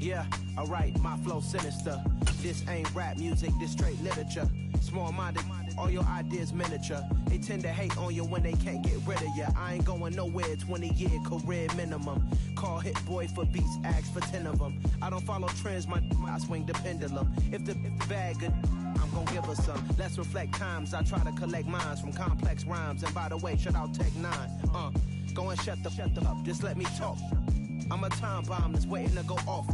Yeah, alright, my flow sinister. This ain't rap music, this straight literature. Small-minded, all your ideas miniature. They tend to hate on you when they can't get rid of you. I ain't going nowhere, 20-year career minimum. Call Hit Boy for beats, ask for 10 of them. I don't follow trends, I swing the pendulum. If the bag good, I'm gon' give her some. Let's reflect times, I try to collect minds from complex rhymes. And by the way, shout out Tech 9. Go and shut the up, just let me talk. I'm a time bomb that's waiting to go off.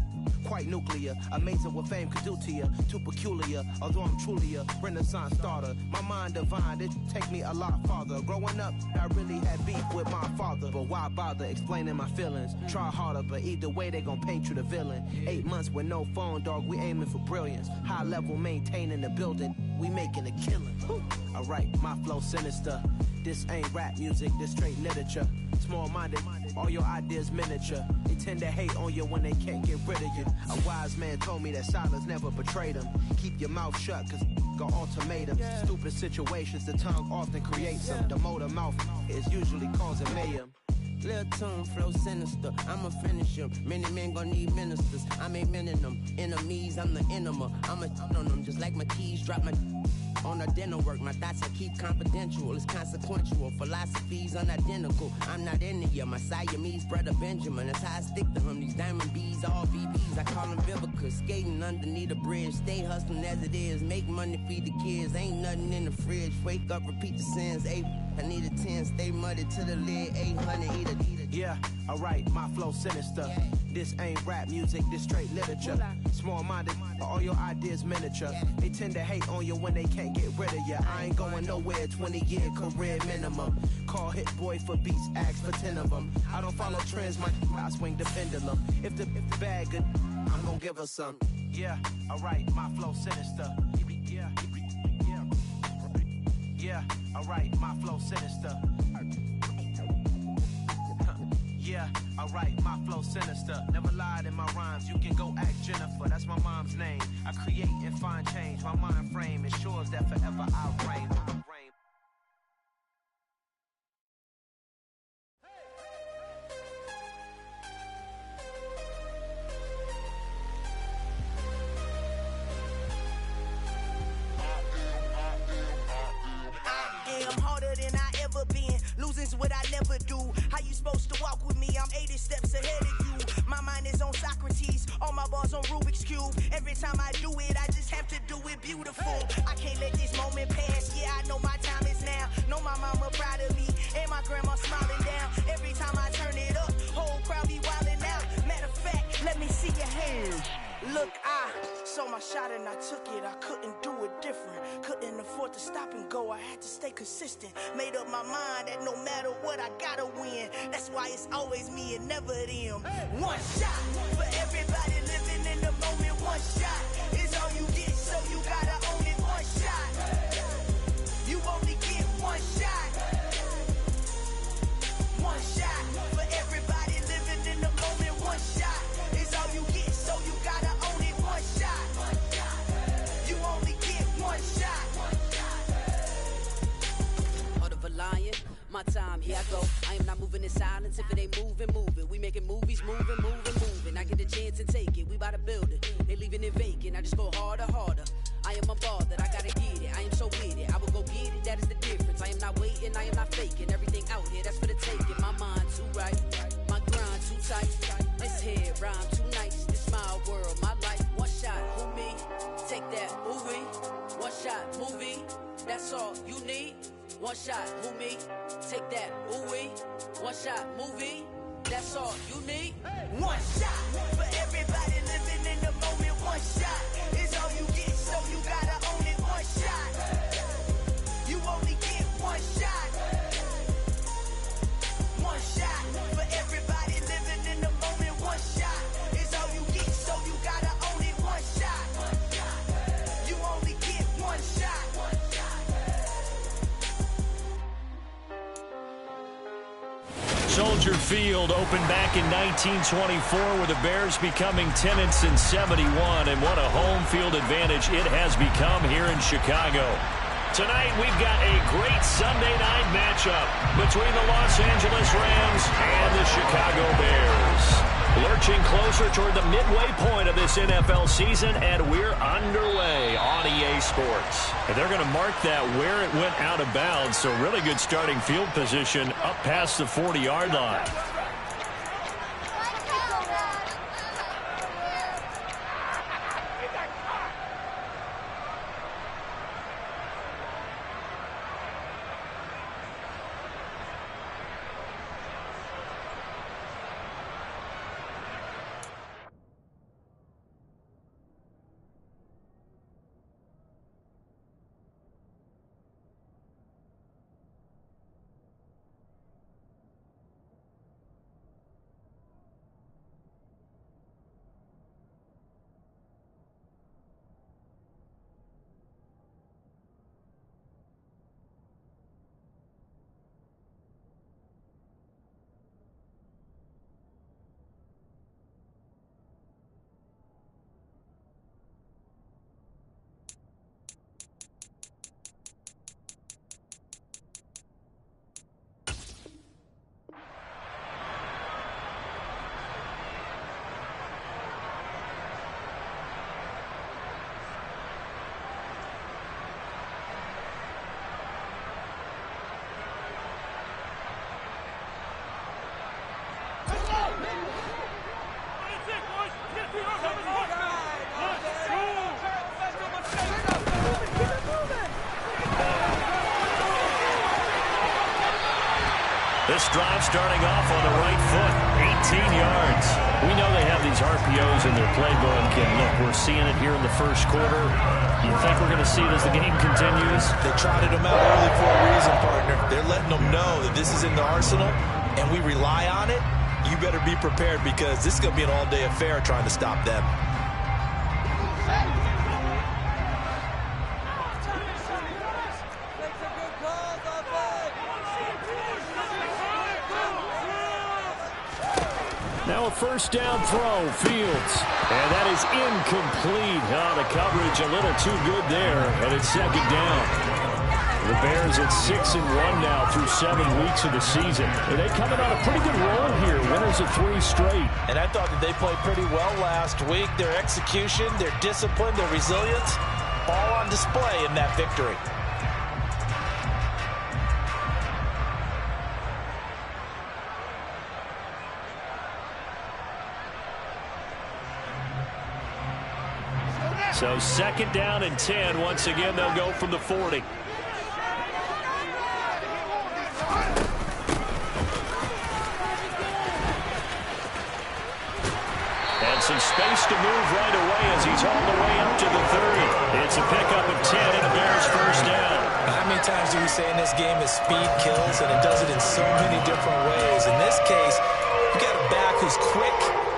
Quite nuclear, amazing what fame could do to you. Too peculiar, although I'm truly a renaissance starter. My mind divine, it take me a lot farther. Growing up, I really had beef with my father. But why bother explaining my feelings? Try harder, but either way they gon' paint you the villain. 8 months with no phone, dog, we aiming for brilliance. High level maintaining the building, we making a killing. Alright, my flow sinister. This ain't rap music, this straight literature. Small-minded, all your ideas miniature. They tend to hate on you when they can't get rid of you. A wise man told me that silence never betrayed him. Keep your mouth shut, cause got ultimatums. Stupid situations, the tongue often creates them. The motor mouth is usually causing mayhem. Lil' tune, flow sinister, I'ma finish him. Many men gon' need ministers, I'm aiming them. Enemies, I'm the enema, I'ma on them. Just like my keys, drop my on the dinner work. My thoughts I keep confidential, it's consequential. Philosophies unidentical, I'm not in it yet. My Siamese brother Benjamin, that's how I stick to him. These diamond bees, all VBs, I call them Vivica. Skating underneath the bridge, stay hustling as it is. Make money, feed the kids, ain't nothing in the fridge. Wake up, repeat the sins, I need a 10, stay muddy to the lid, 800, eat it. Yeah, alright, my flow sinister. This ain't rap music, this straight literature. Small-minded, all your ideas miniature. They tend to hate on you when they can't get rid of you. I ain't going nowhere, 20-year career minimum. Call Hit Boy for beats, ask for 10 of them. I don't follow trends, I swing the pendulum. If the bag good, I'm gon' give her some. Yeah, alright, my flow sinister. Yeah, alright, my flow sinister. Yeah, alright, my flow sinister. Never lied in my rhymes, you can go ask Jennifer, that's my mom's name. I create and find change, my mind frame ensures that forever I'll reign. Losing's what I never do. How you supposed to walk with me? I'm 80 steps ahead of you. My mind is on Socrates, all my bars on Rubik's Cube. Every time I do it, I just have to do it beautiful. I can't let this moment pass. Yeah, I know my time is now. Know my mama proud of me, and my grandma smiling down. Every time I turn it up, whole crowd be wildin' out. Matter of fact, let me see your hands. Look, I saw my shot and I took it. I couldn't do it different. Couldn't afford to stop and go. I had to stay consistent. Made up my mind that no matter what, I gotta win. That's why it's always me and never them. One shot for everybody living in the moment. One shot is all you get, so you gotta own it. One shot. You only get one shot. One shot for everybody living in the moment. One shot is all you get, so you gotta own it. One shot. You only get one shot. Heart of a lion, my time, here I go. I am not moving in silence. If it ain't moving, moving. We making movies, moving. I get a chance and take it. We bout to build it. They leaving it vacant. I just go harder. I am a ball that I gotta get it. I am so with it. I will go get it. That is the difference. I am not waiting. I am not faking. Everything out here, that's for the taking. My mind too right. My grind too tight. This head rhyme too nice. This my world, my life. One shot, who me? Take that movie. One shot, movie. That's all you need. One shot, who me? Take that, ooh-wee. One shot, movie. That's all you need. One shot for everybody living in the moment. One shot is all you get, so you gotta own it. One shot. You only get one shot. One shot for everybody living in the moment. One shot is all you get, so you gotta own it. One shot. You only get one shot. Soldier Field opened back in 1924 with the Bears becoming tenants in 71, and what a home field advantage it has become here in Chicago. Tonight we've got a great Sunday night matchup between the Los Angeles Rams and the Chicago Bears. Lurching closer toward the midway point of this NFL season, and we're underway on EA Sports. And they're going to mark that where it went out of bounds, so really good starting field position up past the 40-yard line. This drive starting off on the right foot, 18 yards. We know they have these RPOs in their playbook, and look, we're seeing it here in the first quarter. You think we're going to see it as the game continues? They trotted them out early for a reason, partner. They're letting them know that this is in the arsenal, and we rely on it. You better be prepared because this is going to be an all-day affair trying to stop them. Now a first down throw, Fields. And that is incomplete. Oh, the coverage a little too good there, and it's second down. The Bears at 6-1 now through 7 weeks of the season. And they coming on a pretty good roll here, winners of 3 straight. And I thought that they played pretty well last week. Their execution, their discipline, their resilience, all on display in that victory. So second down and 10. Once again, they'll go from the 40. And some space to move right away as he's all the way up to the 30. It's a pickup of 10 and a Bears first down. How many times do we say in this game that speed kills, and it does it in so many different ways? In this case, you got a back who's quick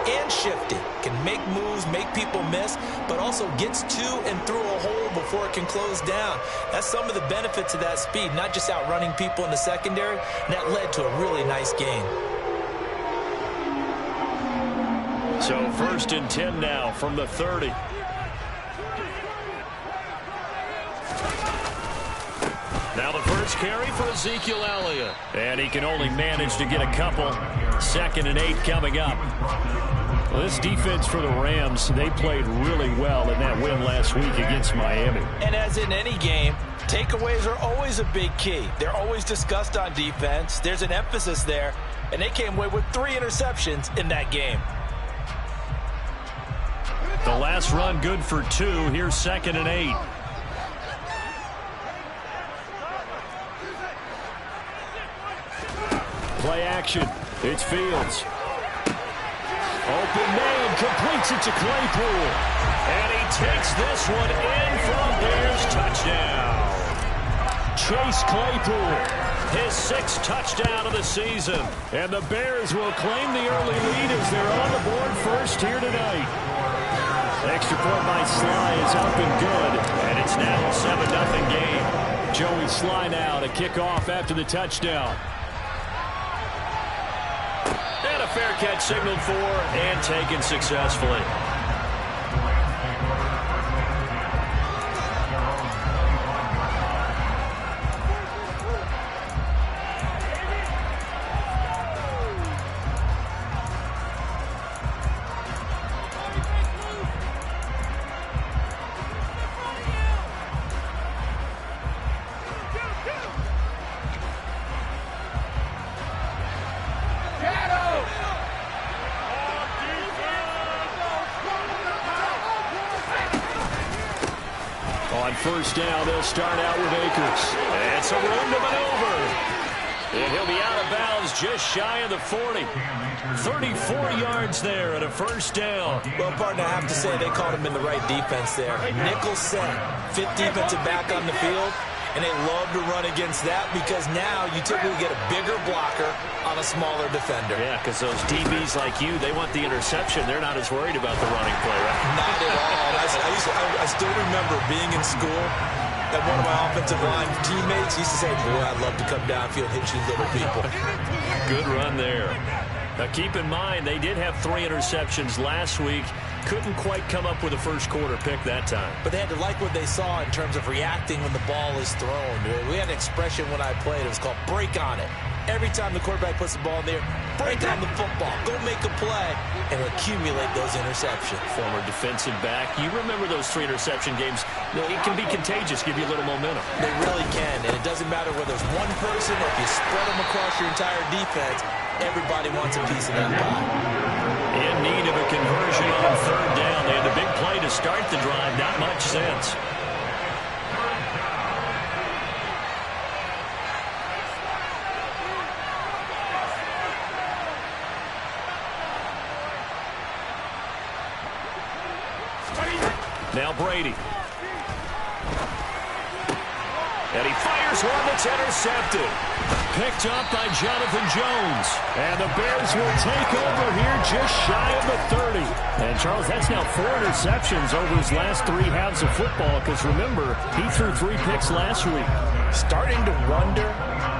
and shifty, can make moves, make people miss, but also gets to and through a hole before it can close down. That's some of the benefits of that speed, not just outrunning people in the secondary. And that led to a really nice game. So first and 10 now from the 30. Now the first carry for Ezekiel Elliott. And he can only manage to get a couple. Second and 8 coming up. Well, this defense for the Rams, they played really well in that win last week against Miami. And as in any game, takeaways are always a big key. They're always discussed on defense. There's an emphasis there. And they came away with 3 interceptions in that game. The last run good for 2. Here's second and 8. Play action. It's Fields. Open man, completes it to Claypool. And he takes this one in for a Bears touchdown. Chase Claypool, his 6th touchdown of the season. And the Bears will claim the early lead as they're on the board first here tonight. Extra point by Sly is up and good. And it's now a 7-0 game. Joey Sly now to kick off after the touchdown. And a fair catch signaled for and taken successfully. first down. They'll start out with Akers. It's a room to maneuver. And he'll be out of bounds just shy of the 40. 34 yards there and a first down. Well, partner, I have to say they called him in the right defense there. Nickel set, fifth defensive back on the field, and they love to run against that because now you typically get a bigger blocker on a smaller defender. Yeah, because those DBs like you, they want the interception. They're not as worried about the running play, right? Not at all. I still remember being in school, and one of my offensive line teammates used to say, boy, I'd love to come downfield and hit you little people. Good run there. Now, keep in mind, they did have 3 interceptions last week. Couldn't quite come up with a first quarter pick that time. But they had to like what they saw in terms of reacting when the ball is thrown. We had an expression when I played. It was called break on it. Every time the quarterback puts the ball in there, break on the football. Go make a play and accumulate those interceptions. Former defensive back. You remember those 3 interception games. It can be contagious, give you a little momentum. They really can, and it doesn't matter whether it's one person or if you spread them across your entire defense. Everybody wants a piece of that pie. In need of a conversion on third down. They had the big play to start the drive. Not much sense. Now Brady. And he fires one that's intercepted. Picked up by Jonathan Jones. And the Bears will take over here just shy of the 30. And, Charles, that's now 4 interceptions over his last 3 halves of football. Because, remember, he threw 3 picks last week. Starting to wonder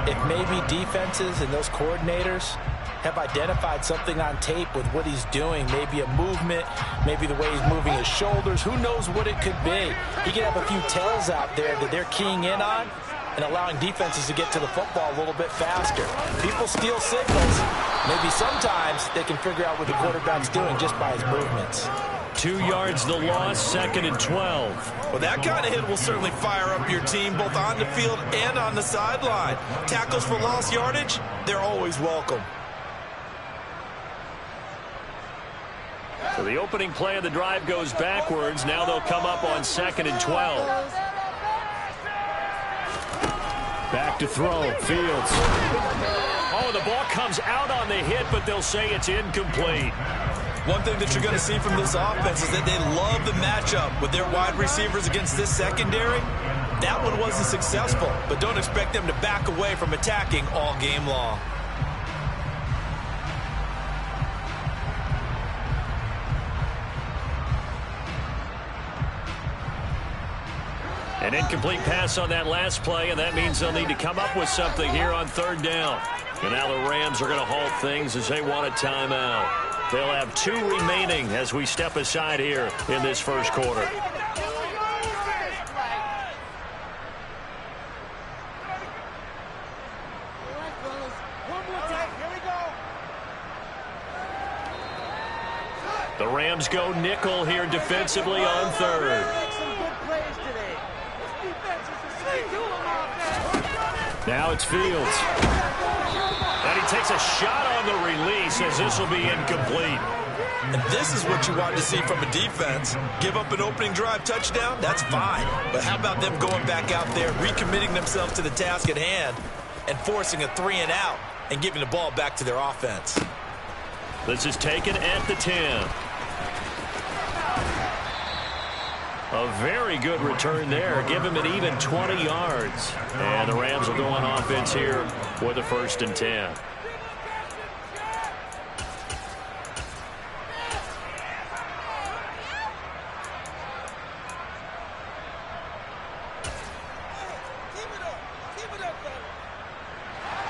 if maybe defenses and those coordinators have identified something on tape with what he's doing. Maybe a movement, maybe the way he's moving his shoulders. Who knows what it could be? He could have a few tells out there that they're keying in on and allowing defenses to get to the football a little bit faster. People steal signals. Maybe sometimes they can figure out what the quarterback's doing just by his movements. 2 yards the loss, 2nd and 12. Well, that kind of hit will certainly fire up your team both on the field and on the sideline. Tackles for lost yardage, they're always welcome. So the opening play of the drive goes backwards. Now they'll come up on 2nd and 12. Back to throw. Fields. Oh, the ball comes out on the hit, but they'll say it's incomplete. One thing that you're going to see from this offense is that they love the matchup with their wide receivers against this secondary. That one wasn't successful, but don't expect them to back away from attacking all game long. An incomplete pass on that last play, and that means they'll need to come up with something here on third down. And now the Rams are going to halt things as they want a timeout. They'll have 2 remaining as we step aside here in this first quarter. The Rams go nickel here defensively on third. Now it's Fields. And he takes a shot on the release as this will be incomplete. And this is what you want to see from a defense. Give up an opening drive touchdown, that's fine. But how about them going back out there, recommitting themselves to the task at hand, and forcing a 3 and out and giving the ball back to their offense. This is taken at the 10. A very good return there. Give him an even 20 yards. And the Rams will go on offense here with a 1st and 10.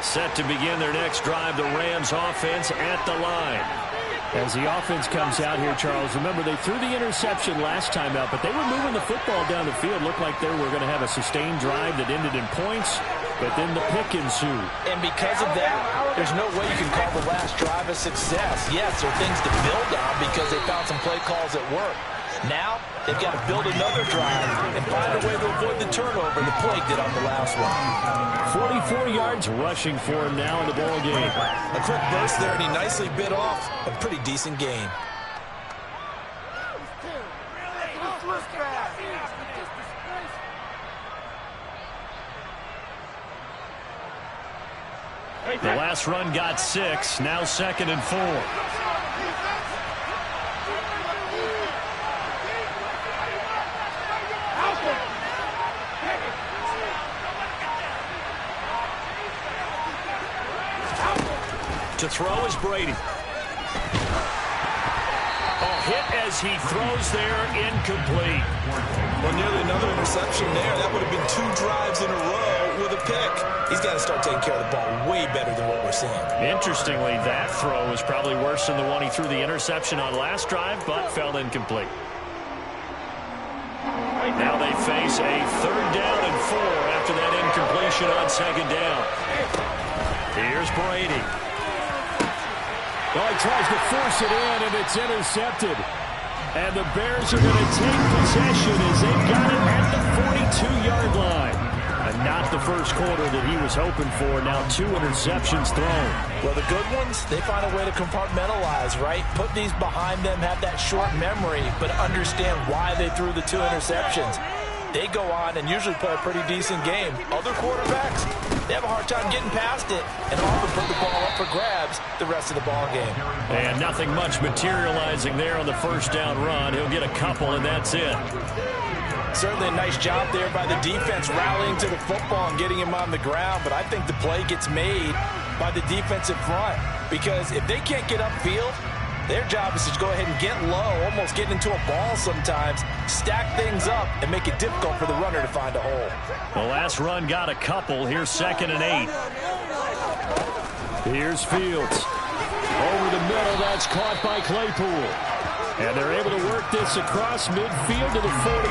Set to begin their next drive, the Rams offense at the line. As the offense comes out here, Charles, remember they threw the interception last time out, but they were moving the football down the field. Looked like they were going to have a sustained drive that ended in points, but then the pick ensued. And because of that, there's no way you can call the last drive a success. Yes, there are things to build on because they found some play calls that work. Now, they've got to build another drive and find a way to avoid the turnover the plague did on the last one. 44 yards rushing for him now in the ball game. A quick burst there, and he nicely bit off a pretty decent game. The last run got 6. Now 2nd and 4. To throw is Brady. Hit as he throws there, incomplete. Well, nearly another interception there. That would have been 2 drives in a row with a pick. He's got to start taking care of the ball way better than what we're seeing. Interestingly, that throw was probably worse than the one he threw the interception on last drive, but fell incomplete. Now they face a 3rd down and 4 after that incompletion on 2nd down. Here's Brady. Well, he tries to force it in, and it's intercepted. And the Bears are going to take possession as they've got it at the 42-yard line. And not the first quarter that he was hoping for. Now 2 interceptions thrown. Well, the good ones, they find a way to compartmentalize, right? Put these behind them, have that short memory, but understand why they threw the 2 interceptions. They go on and usually play a pretty decent game. Other quarterbacks, they have a hard time getting past it and often put the ball up for grabs the rest of the ball game. And nothing much materializing there on the 1st down run. He'll get a couple, and that's it. Certainly a nice job there by the defense rallying to the football and getting him on the ground, but I think the play gets made by the defensive front because if they can't get upfield, their job is to go ahead and get low, almost get into a ball sometimes, stack things up, and make it difficult for the runner to find a hole. The last run got a couple. Here's 2nd and 8. Here's Fields. Over the middle, that's caught by Claypool. And they're able to work this across midfield to the 48.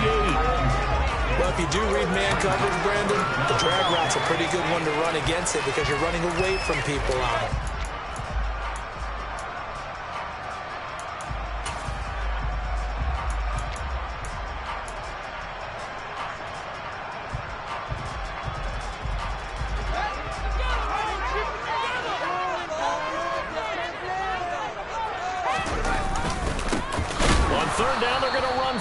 Well, if you do read man coverage, Brandon, the drag route's a pretty good one to run against it because you're running away from people on it.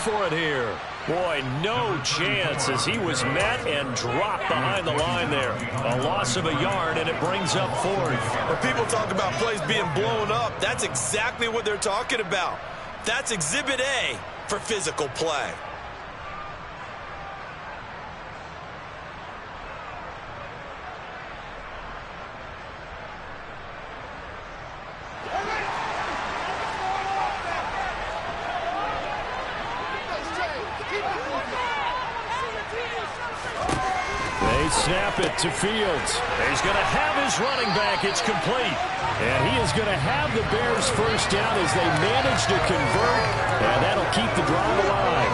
For it here. Boy, no chance as he was met and dropped behind the line there. A loss of a yard, and it brings up 4th. When people talk about plays being blown up, that's exactly what they're talking about. That's Exhibit A for physical play. Snap it to Fields. He's going to have his running back. It's complete. And he is going to have the Bears 1st down as they manage to convert. And that'll keep the drive alive.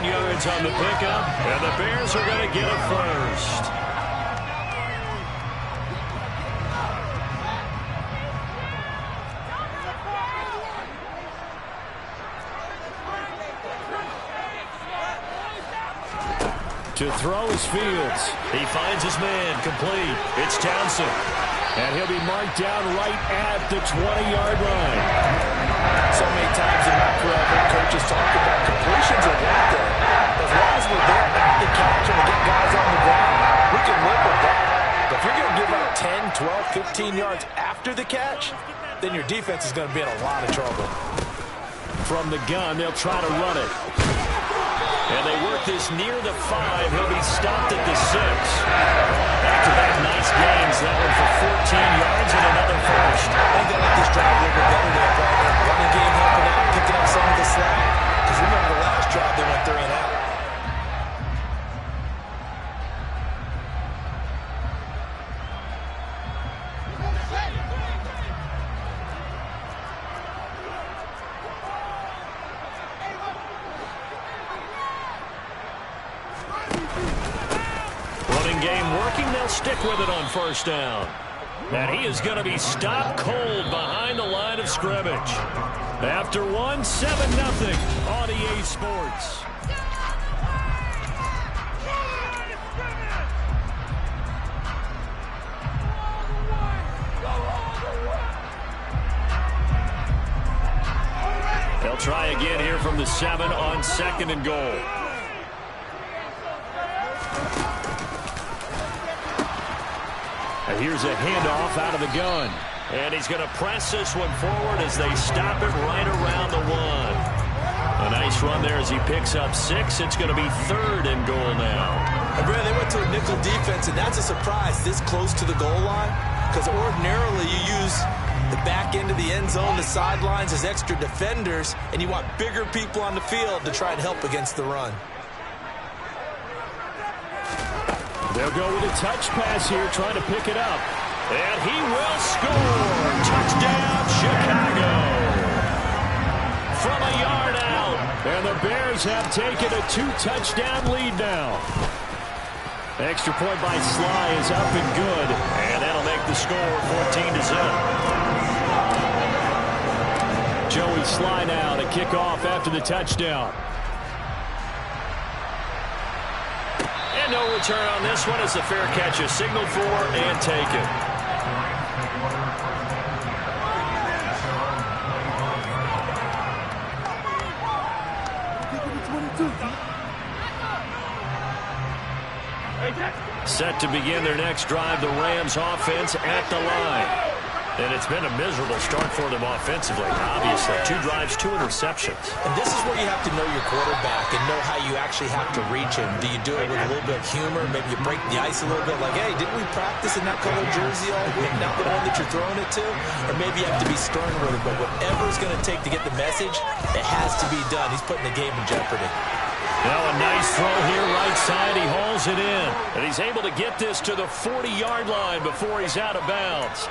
11 yards on the pickup. And the Bears are going to get it 1st. To throw is Fields. He finds his man, complete. It's Townsend. And he'll be marked down right at the 20-yard line. So many times in my career, I've heard coaches talk about completions are one thing. As long as we're there at the catch and we get guys on the ground, we can live with that. But if you're going to give up 10, 12, 15 yards after the catch, then your defense is going to be in a lot of trouble. From the gun, they'll try to run it. And they work this near the 5. He'll be stopped at the 6. Back-to-back nice gains. That one for 14 yards and another 1st. I think they let this drive a little bit better there, Brandon. Running game helping out, picking up some of the slack. Because remember the last drive, they went 3 and out. Stick with it on 1st down. And he is going to be stopped cold behind the line of scrimmage. After 1, 7-0 on EA Sports. They'll try again here from the 7 on 2nd and goal. Here's a handoff out of the gun. And he's going to press this one forward as they stop it right around the 1. A nice run there as he picks up 6. It's going to be 3rd and goal now. And Brad, they went to a nickel defense, and that's a surprise this close to the goal line, because ordinarily you use the back end of the end zone, the sidelines as extra defenders, and you want bigger people on the field to try and help against the run. They'll go with a touch pass here, trying to pick it up. And he will score. Touchdown, Chicago. From a yard out. And the Bears have taken a 2-touchdown lead now. Extra point by Sly is up and good. And that'll make the score 14-0. Joey Sly now to kick off after the touchdown. And no return on this one as the fair catch is signaled for and taken. Set to begin their next drive, the Rams offense at the line. And it's been a miserable start for them offensively, obviously. 2 drives, 2 interceptions. And this is where you have to know your quarterback and know how you actually have to reach him. Do you do it with a little bit of humor? Maybe you break the ice a little bit, like, hey, didn't we practice in that color jersey all week, not the one that you're throwing it to? Or maybe you have to be stern with it, but whatever it's going to take to get the message, it has to be done. He's putting the game in jeopardy. Now a nice throw here, right side. He hauls it in. And he's able to get this to the 40-yard line before he's out of bounds.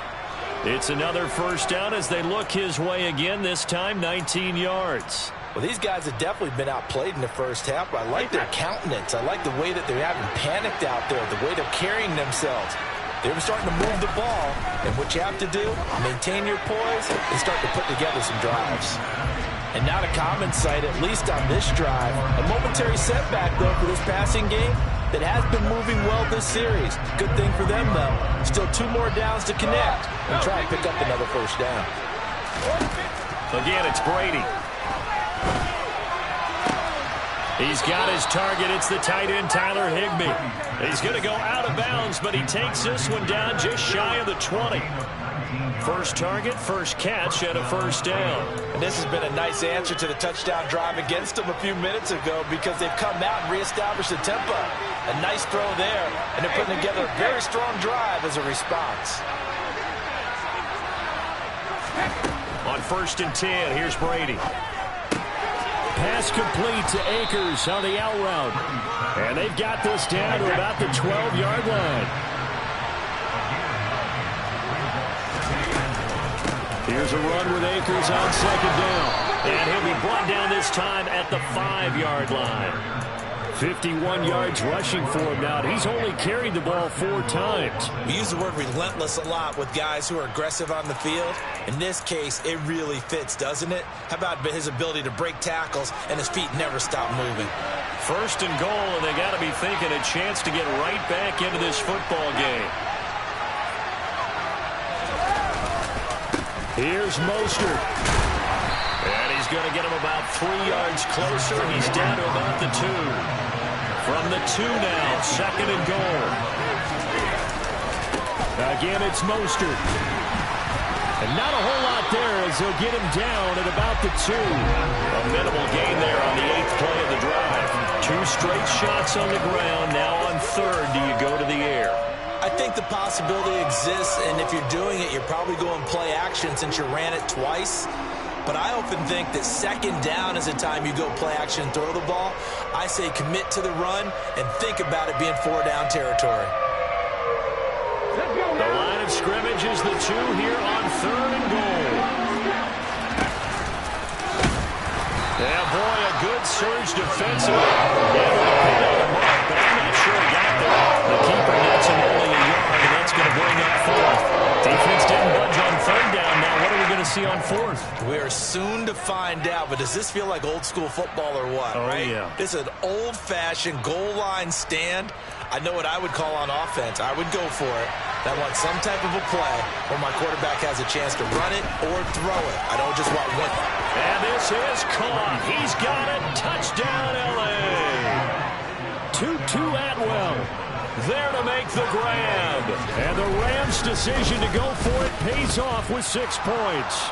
It's another first down as they look his way again, this time 19 yards. Well, these guys have definitely been outplayed in the first half. I like their countenance. I like the way that they haven't panicked out there, the way they're carrying themselves. They're starting to move the ball, and what you have to do, maintain your poise and start to put together some drives. And not a common sight, at least on this drive. A momentary setback, though, for this passing game that has been moving well this series. Good thing for them, though. Still 2 more downs to connect and try and pick up another first down. Again, it's Brady. He's got his target. It's the tight end, Tyler Higbee. He's going to go out of bounds, but he takes this one down just shy of the 20. First target, first catch, and a first down. And this has been a nice answer to the touchdown drive against them a few minutes ago because they've come out and reestablished the tempo. A nice throw there, and they're putting together a very strong drive as a response. On 1st and 10, here's Brady. Pass complete to Akers on the out route. And they've got this down to about the 12-yard line. Here's a run with Akers on 2nd down. And he'll be brought down this time at the 5-yard line. 51 yards rushing for him now. He's only carried the ball 4 times. We use the word relentless a lot with guys who are aggressive on the field. In this case, it really fits, doesn't it? How about his ability to break tackles and his feet never stop moving? 1st and goal, and they got to be thinking a chance to get right back into this football game. Here's Mostert. And he's going to get him about 3 yards closer. He's down to about the 2. From the 2 now, 2nd and goal. Again, it's Mostert. And not a whole lot there as they'll get him down at about the 2. A minimal gain there on the 8th play of the drive. 2 straight shots on the ground. Now on 3rd, do you go to the air? I think the possibility exists, and if you're doing it, you're probably going play action since you ran it twice. But I often think that 2nd down is the time you go play action and throw the ball. I say commit to the run and think about it being 4-down territory. The line of scrimmage is the 2 here on 3rd and goal. Yeah, boy, a good surge defensively. But I'm not sure he got there. The keeper nets him only a yard, and that's going to bring up 4th. Defense didn't budge on 3rd down. Now what are we going to see on 4th? We are soon to find out, but does this feel like old school football or what? Oh, right? Yeah. This is an old-fashioned goal line stand. I know what I would call on offense. I would go for it. I want some type of a play where my quarterback has a chance to run it or throw it. I don't just want one. And this is caught. He's got it. Touchdown, L.A. Tutu Atwell. there to make the grab. And the Rams' decision to go for it pays off with 6 points.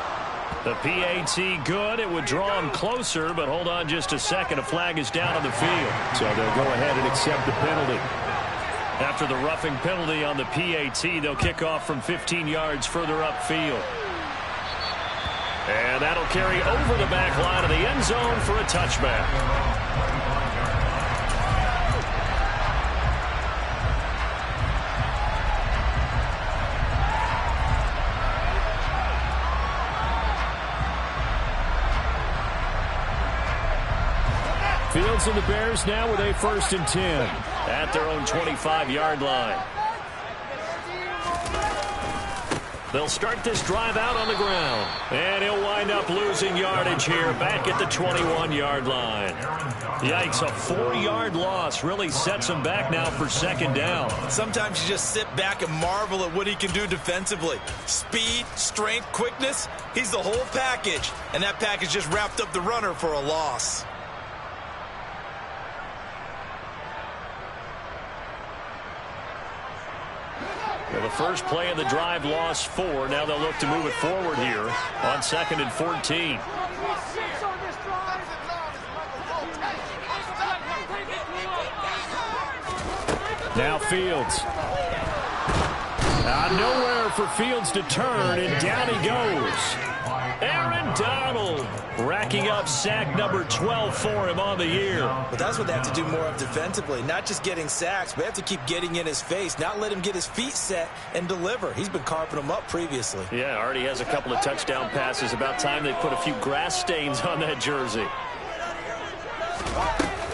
The PAT good. It would draw him closer, but hold on just a second. A flag is down on the field. So they'll go ahead and accept the penalty. After the roughing penalty on the PAT, they'll kick off from 15 yards further upfield. And that'll carry over the back line of the end zone for a touchback. Fields and the Bears now with a 1st and 10. At their own 25-yard line. They'll start this drive out on the ground. And he'll wind up losing yardage here back at the 21-yard line. Yikes, a 4-yard loss really sets him back now for 2nd down. Sometimes you just sit back and marvel at what he can do defensively. Speed, strength, quickness, he's the whole package. And that package just wrapped up the runner for a loss. Well, the first play of the drive lost 4. Now they'll look to move it forward here on 2nd and 14. Now Fields. Nowhere for Fields to turn, and down he goes. Aaron Donald racking up sack number 12 for him on the year. But that's what they have to do more of defensively. Not just getting sacks, but they have to keep getting in his face, not let him get his feet set and deliver. He's been carving them up previously. Yeah, already has a couple of touchdown passes. About time they put a few grass stains on that jersey.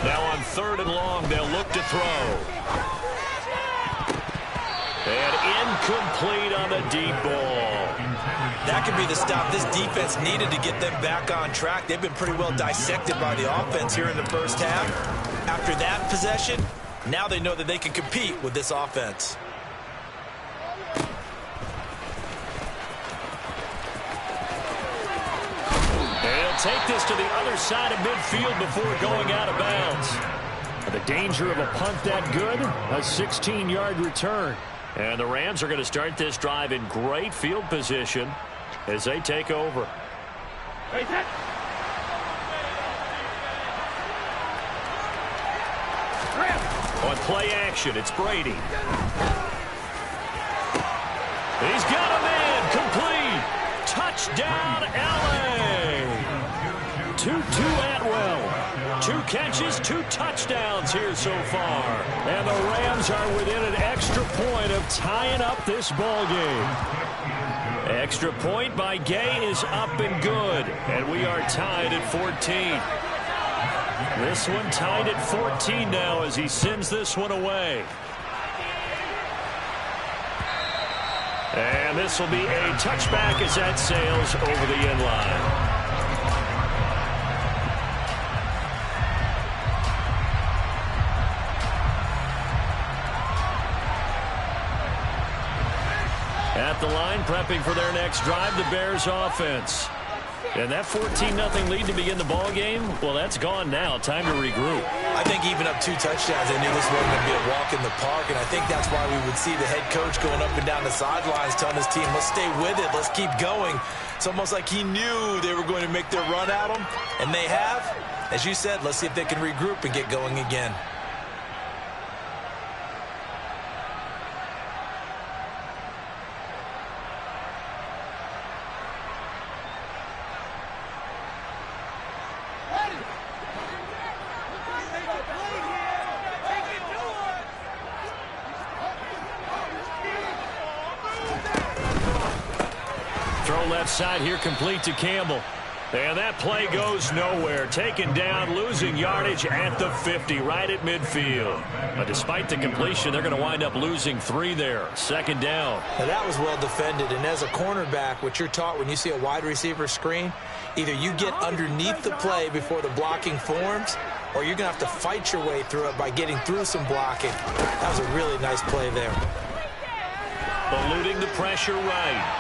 Now on 3rd and long, they'll look to throw. And incomplete on the deep ball. That could be the stop this defense needed to get them back on track. They've been pretty well dissected by the offense here in the first half. After that possession, now they know that they can compete with this offense. And he'll take this to the other side of midfield before going out of bounds. The danger of a punt that good, a 16-yard return. And the Rams are going to start this drive in great field position as they take over. On play action, it's Brady. He's got a man complete. Touchdown, L.A. Tutu Atwell. 2 catches, 2 touchdowns here so far. And the Rams are within an extra point of tying up this ball game. Extra point by Gay is up and good. And we are tied at 14. This one tied at 14 now as he sends this one away. And this will be a touchback as that sails over the end line. At the line, prepping for their next drive, the Bears offense. And that 14-0 lead to begin the ball game, well, that's gone now. Time to regroup. I think even up 2 touchdowns, they knew this wasn't going to be a walk in the park, and I think that's why we would see the head coach going up and down the sidelines telling his team, let's stay with it, let's keep going. It's almost like he knew they were going to make their run at him, and they have. As you said, let's see if they can regroup and get going again. Side here complete to Campbell. And that play goes nowhere. Taken down, losing yardage at the 50, right at midfield. But despite the completion, they're going to wind up losing 3 there. 2nd down. Now that was well defended. And as a cornerback, what you're taught when you see a wide receiver screen, either you get underneath the play before the blocking forms, or you're going to have to fight your way through it by getting through some blocking. That was a really nice play there. Eluding the pressure right.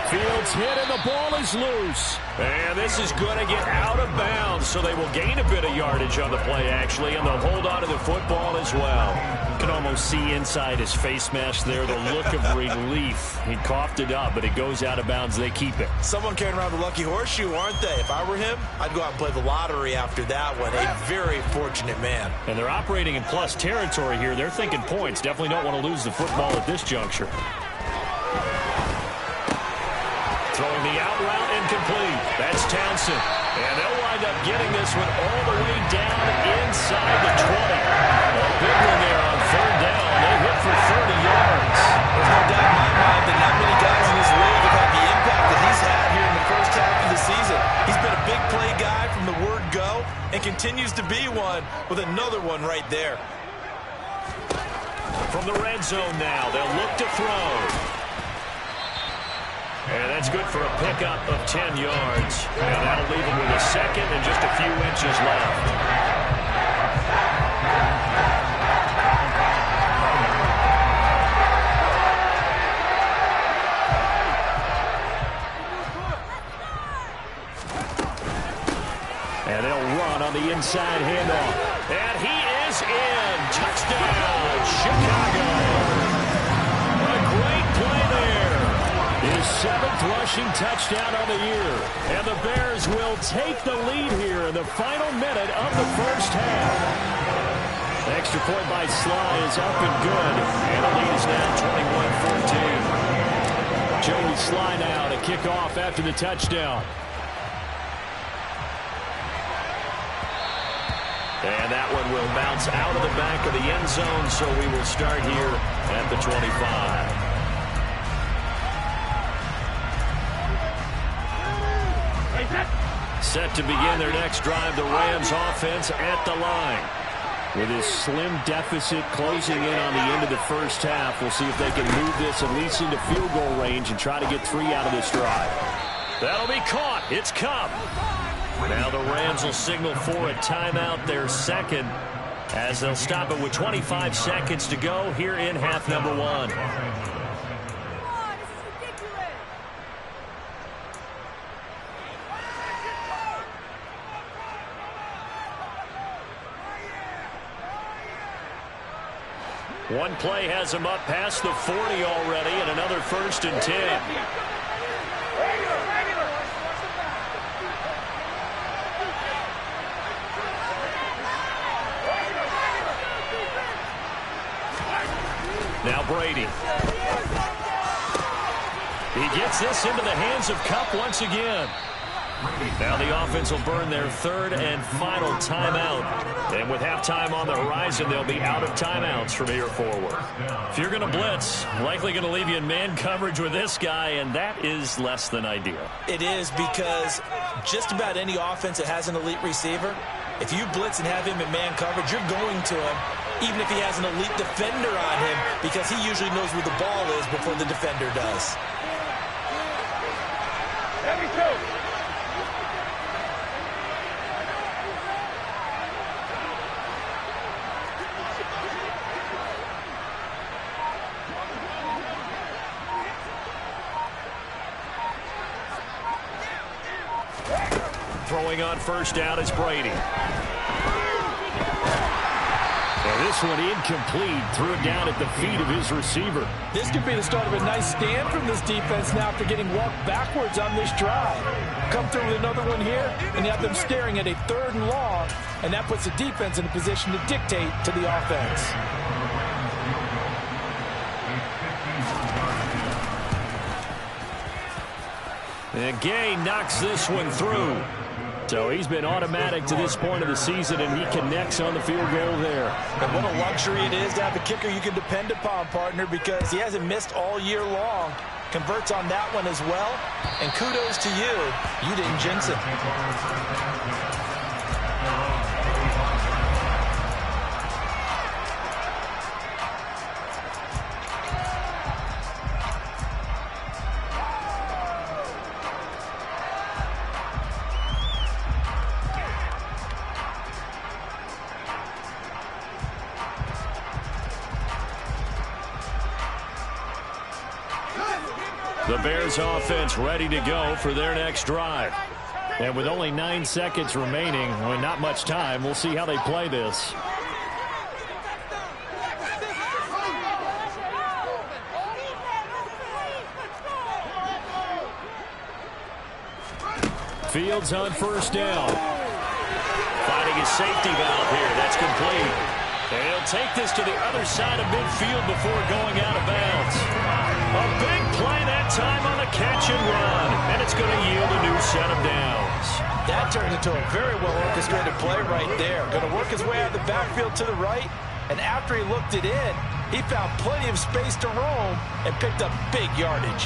Fields hit and the ball is loose. And this is going to get out of bounds, so they will gain a bit of yardage on the play, actually, and they'll hold on to the football as well. You can almost see inside his face mask there the look of relief. He coughed it up, but it goes out of bounds. They keep it. Someone carrying around the lucky horseshoe, aren't they? If I were him, I'd go out and play the lottery after that one. A very fortunate man. And they're operating in plus territory here. They're thinking points. Definitely don't want to lose the football at this juncture. Throwing the out route incomplete. That's Townsend. And they'll wind up getting this one all the way down inside the 20. A big one there on third down. They hit for 30 yards. There's no doubt in my mind that not many guys in this league have had the impact that he's had here in the first half of the season. He's been a big play guy from the word go and continues to be one with another one right there. From the red zone now, they'll look to throw. And that's good for a pickup of 10 yards. And that'll leave him with a second and just a few inches left. And they'll run on the inside handoff. And he is in. Touchdown, Chicago. A great play there. His 7th rushing touchdown on the year. And the Bears will take the lead here in the final minute of the first half. Extra point by Sly is up and good. And the lead is now 21-14. Joey Sly now to kick off after the touchdown. And that one will bounce out of the back of the end zone, so we will start here at the 25. Set to begin their next drive, the Rams offense at the line. With his slim deficit closing in on the end of the first half, we'll see if they can move this at least into field goal range and try to get 3 out of this drive. That'll be caught. It's Cup. Now the Rams will signal for a timeout, their second, as they'll stop it with 25 seconds to go here in half number 1. One play has him up past the 40 already, and another 1st and 10. Now Brady. He gets this into the hands of Cup once again. Now the offense will burn their 3rd and final timeout. And with halftime on the horizon, they'll be out of timeouts from here forward. If you're going to blitz, likely going to leave you in man coverage with this guy, and that is less than ideal. It is, because just about any offense that has an elite receiver, if you blitz and have him in man coverage, you're going to him, even if he has an elite defender on him, because he usually knows where the ball is before the defender does. Throwing on first down is Brady. And this one incomplete. Threw it down at the feet of his receiver. This could be the start of a nice stand from this defense now after getting walked backwards on this drive. Come through with another one here, and you have them staring at a 3rd and long, and that puts the defense in a position to dictate to the offense. And Gay knocks this one through. So he's been automatic to this point of the season, and he connects on the field goal there. And what a luxury it is to have a kicker you can depend upon, partner, because he hasn't missed all year long. Converts on that one as well. And kudos to you. You didn't jinx it. The Bears offense ready to go for their next drive. And with only 9 seconds remaining, well, not much time, we'll see how they play this. Fields on first down. Finding his safety valve here. That's complete. And he'll take this to the other side of midfield before going out of bounds. A big play that time on the catch and run. And it's going to yield a new set of downs. That turned into a very well-orchestrated play right there. Going to work his way out of the backfield to the right. And after he looked it in, he found plenty of space to roam and picked up big yardage.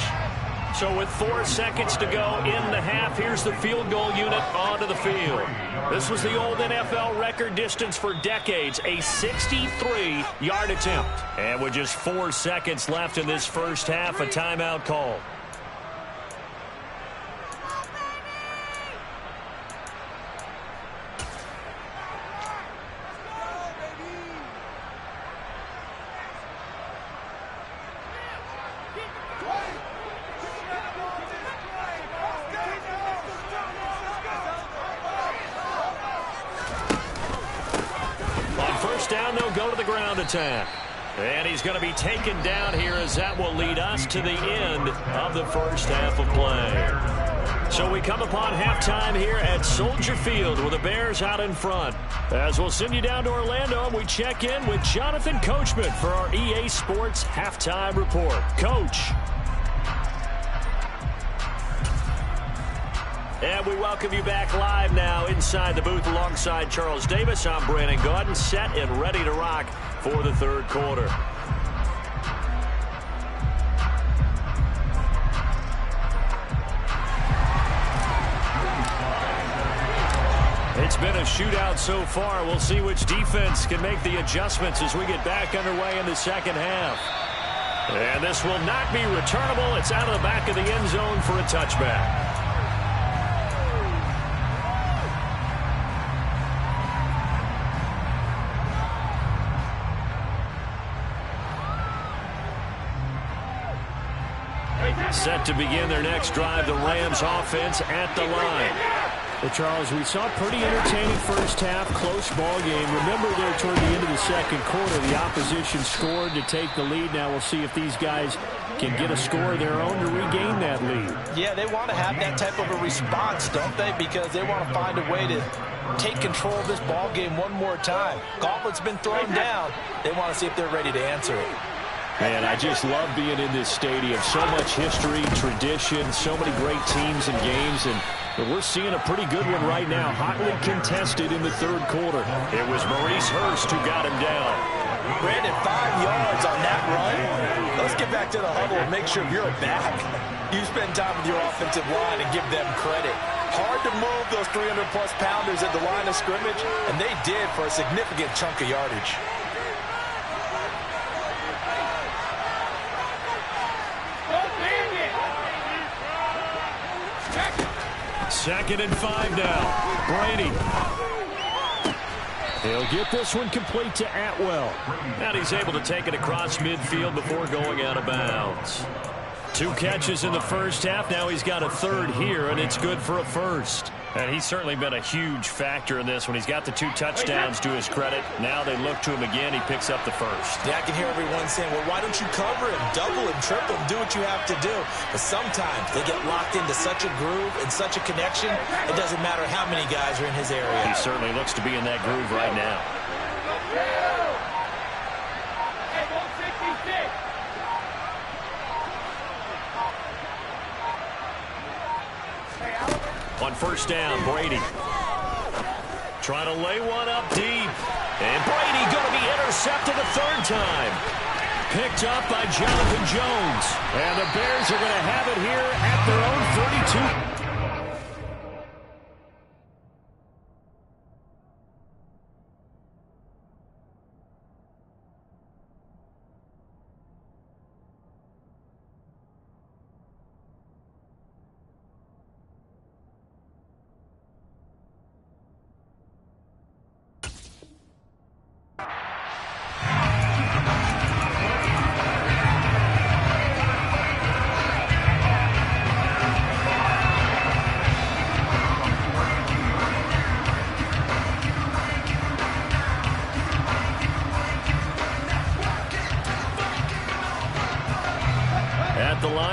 So with 4 seconds to go in the half, here's the field goal unit onto the field. This was the old NFL record distance for decades, a 63-yard attempt. And with just 4 seconds left in this first half, a timeout call. Down, they'll go to the ground attack. And he's going to be taken down here as that will lead us to the end of the first half of play. So we come upon halftime here at Soldier Field with the Bears out in front. As we'll send you down to Orlando, and we check in with Jonathan Coachman for our EA Sports Halftime Report. Coach. And we welcome you back live now inside the booth alongside Charles Davis. I'm Brandon Gaudin, set and ready to rock for the third quarter. It's been a shootout so far. We'll see which defense can make the adjustments as we get back underway in the second half. And this will not be returnable. It's out of the back of the end zone for a touchback. Set to begin their next drive, the Rams offense at the line. Well, Charles, we saw a pretty entertaining first half, close ball game. Remember there toward the end of the second quarter, the opposition scored to take the lead. Now we'll see if these guys can get a score of their own to regain that lead. Yeah, they want to have that type of a response, don't they? Because they want to find a way to take control of this ball game one more time. Gauntlet's been thrown down. They want to see if they're ready to answer it. Man, I just love being in this stadium. So much history, tradition, so many great teams and games, and we're seeing a pretty good one right now. Hotly contested in the third quarter. It was Maurice Hurst who got him down. Brandon, 5 yards on that run. Let's get back to the huddle and make sure you're back. You spend time with your offensive line and give them credit. Hard to move those 300-plus pounders at the line of scrimmage, and they did for a significant chunk of yardage. Second and 5 now. Brady. He'll get this one complete to Atwell. And he's able to take it across midfield before going out of bounds. 2 catches in the first half. Now he's got a third here, and it's good for a first. And he's certainly been a huge factor in this. When he's got the 2 touchdowns to his credit, now they look to him again. He picks up the first. Yeah, I can hear everyone saying, well, why don't you cover him, double him, triple him, do what you have to do. But sometimes they get locked into such a groove and such a connection, it doesn't matter how many guys are in his area. He certainly looks to be in that groove right now. On first down, Brady trying to lay one up deep. And Brady going to be intercepted a third time. Picked up by Jonathan Jones. And the Bears are going to have it here at their own 32.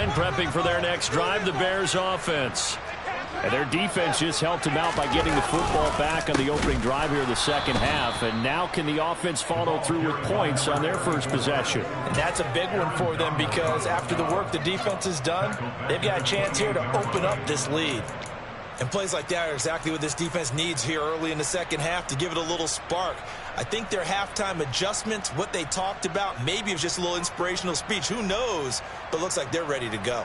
Prepping for their next drive, the Bears offense. And their defense just helped them out by getting the football back on the opening drive here in the second half. And now can the offense follow through with points on their first possession? And that's a big one for them because after the work the defense has done, they've got a chance here to open up this lead. And plays like that are exactly what this defense needs here early in the second half to give it a little spark. I think their halftime adjustments, what they talked about, maybe it was just a little inspirational speech. Who knows? But looks like they're ready to go.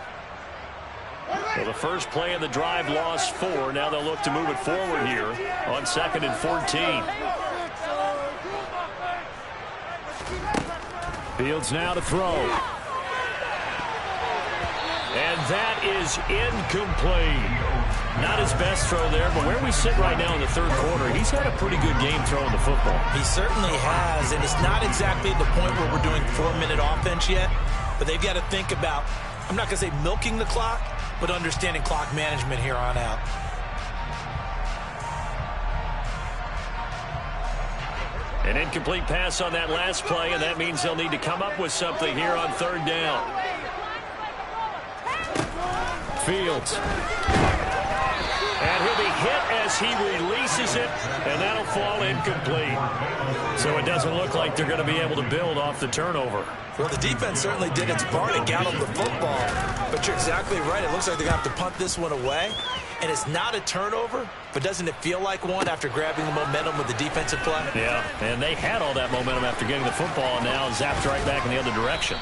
Well, the first play of the drive lost 4. Now they'll look to move it forward here on 2nd and 14. Fields now to throw. And that is incomplete. Not his best throw there, but where we sit right now in the third quarter, he's had a pretty good game throwing the football. He certainly has, and it's not exactly at the point where we're doing 4-minute offense yet, but they've got to think about, I'm not going to say milking the clock, but understanding clock management here on out. An incomplete pass on that last play, and that means they'll need to come up with something here on 3rd down. Fields. And he'll be hit as he releases it, and that'll fall incomplete. So it doesn't look like they're going to be able to build off the turnover. Well, the defense certainly did its part to gallop the football, but you're exactly right. It looks like they're going to have to punt this one away, and it's not a turnover, but doesn't it feel like one after grabbing the momentum with the defensive play? Yeah, and they had all that momentum after getting the football, and now zapped right back in the other direction.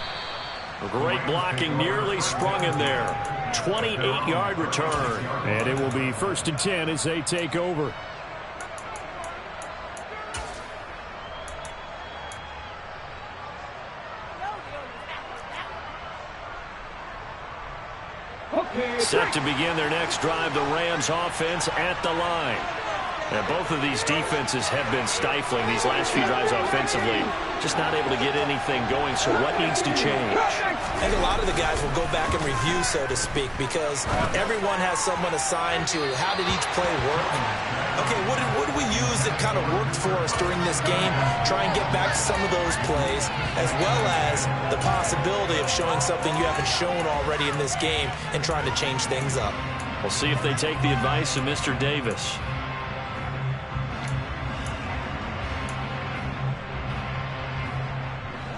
Great blocking, nearly sprung in there. 28-yard return. And it will be 1st and 10 as they take over. Set to begin their next drive, the Rams offense at the line. And both of these defenses have been stifling these last few drives offensively. Just not able to get anything going, so what needs to change? I think a lot of the guys will go back and review, so to speak, because everyone has someone assigned to how did each play work. Okay, what did we use that kind of worked for us during this game? Try and get back to some of those plays, as well as the possibility of showing something you haven't shown already in this game and trying to change things up. We'll see if they take the advice of Mr. Davis.